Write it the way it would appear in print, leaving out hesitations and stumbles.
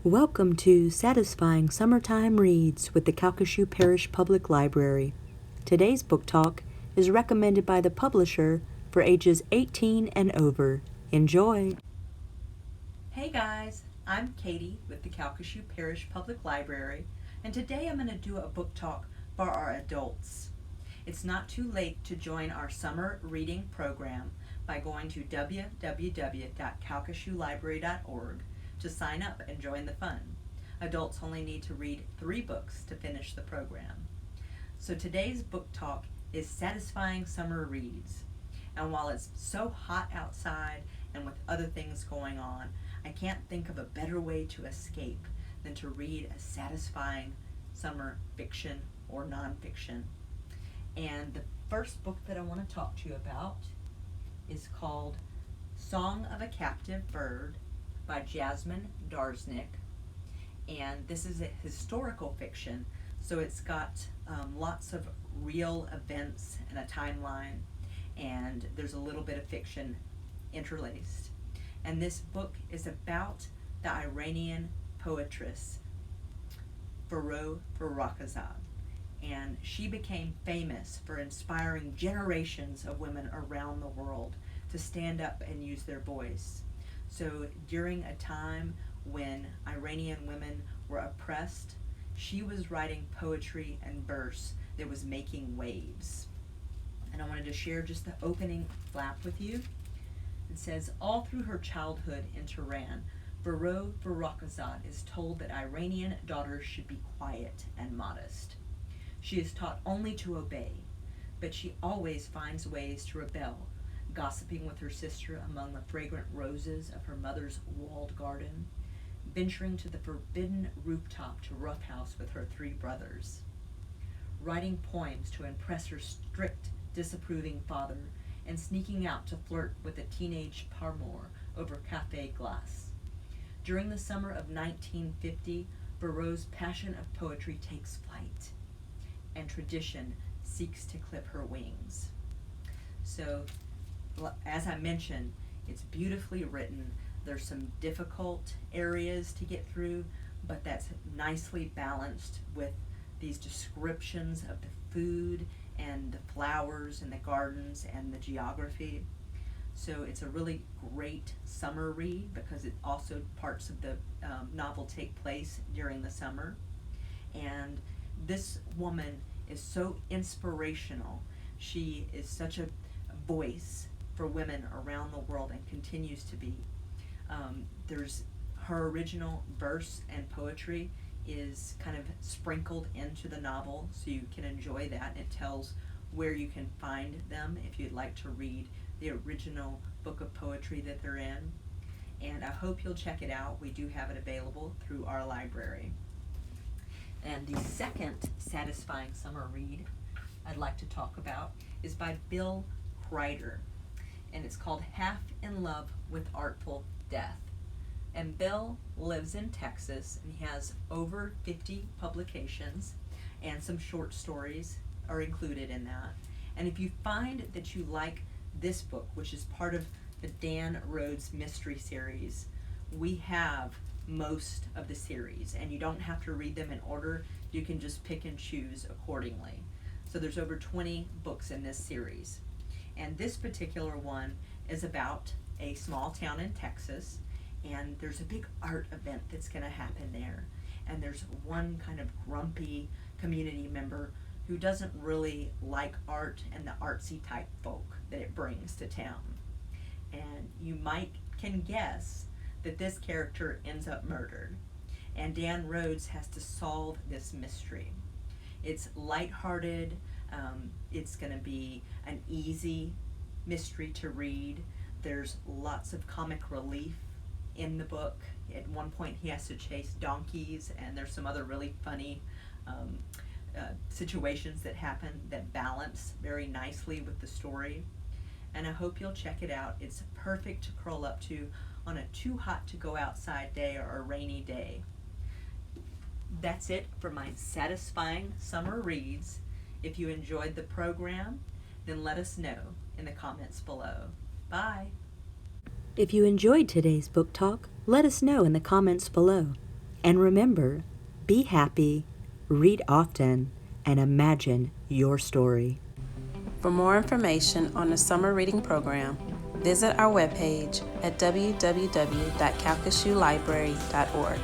Welcome to Satisfying Summertime Reads with the Calcasieu Parish Public Library. Today's book talk is recommended by the publisher for ages 18 and over. Enjoy! Hey guys, I'm Katie with the Calcasieu Parish Public Library, and today I'm going to do a book talk for our adults. It's not too late to join our summer reading program by going to www.calcasieulibrary.org to sign up and join the fun. Adults only need to read 3 books to finish the program. So today's book talk is Satisfying Summer Reads. And while it's so hot outside and with other things going on, I can't think of a better way to escape than to read a satisfying summer fiction or nonfiction. And the first book that I want to talk to you about is called Song of a Captive Bird by Jazmin Dapznik. And this is a historical fiction, so it's got lots of real events and a timeline, and there's a little bit of fiction interlaced. And this book is about the Iranian poetess Varrou Farrokhzad, and she became famous for inspiring generations of women around the world to stand up and use their voice. So during a time when Iranian women were oppressed, she was writing poetry and verse that was making waves. And I wanted to share just the opening flap with you. It says, all through her childhood in Tehran, Varrou Farrokhzad is told that Iranian daughters should be quiet and modest. She is taught only to obey, but she always finds ways to rebel, gossiping with her sister among the fragrant roses of her mother's walled garden, venturing to the forbidden rooftop to roughhouse with her 3 brothers, writing poems to impress her strict, disapproving father, and sneaking out to flirt with a teenage paramour over café glace. During the summer of 1950, Varrou's passion of poetry takes flight, and tradition seeks to clip her wings. So, as I mentioned, it's beautifully written. There's some difficult areas to get through, but that's nicely balanced with these descriptions of the food and the flowers and the gardens and the geography. So it's a really great summer read because it also parts of the novel take place during the summer. And this woman is so inspirational. She is such a voice for women around the world and continues to be. There's her original verse and poetry is kind of sprinkled into the novel, so you can enjoy that. It tells where you can find them if you'd like to read the original book of poetry that they're in. And I hope you'll check it out. We do have it available through our library. And the second satisfying summer read I'd like to talk about is by Bill Crider, and it's called Half in Love with Artful Death. And Bill lives in Texas, and he has over 50 publications, and some short stories are included in that. And if you find that you like this book, which is part of the Dan Rhodes Mystery Series, we have most of the series, and you don't have to read them in order. You can just pick and choose accordingly. So there's over 20 books in this series. And this particular one is about a small town in Texas, and there's a big art event that's going to happen there. And there's one kind of grumpy community member who doesn't really like art and the artsy type folk that it brings to town. And you can guess that this character ends up murdered, and Dan Rhodes has to solve this mystery. It's lighthearted. It's going to be an easy mystery to read. There's lots of comic relief in the book. At one point he has to chase donkeys, and there's some other really funny situations that happen that balance very nicely with the story. And I hope you'll check it out. It's perfect to curl up to on a too hot to go outside day or a rainy day. That's it for my satisfying summer reads. If you enjoyed the program, then let us know in the comments below. Bye. If you enjoyed today's book talk, let us know in the comments below. And remember, be happy, read often, and imagine your story. For more information on the summer reading program, visit our webpage at www.calcasieulibrary.org.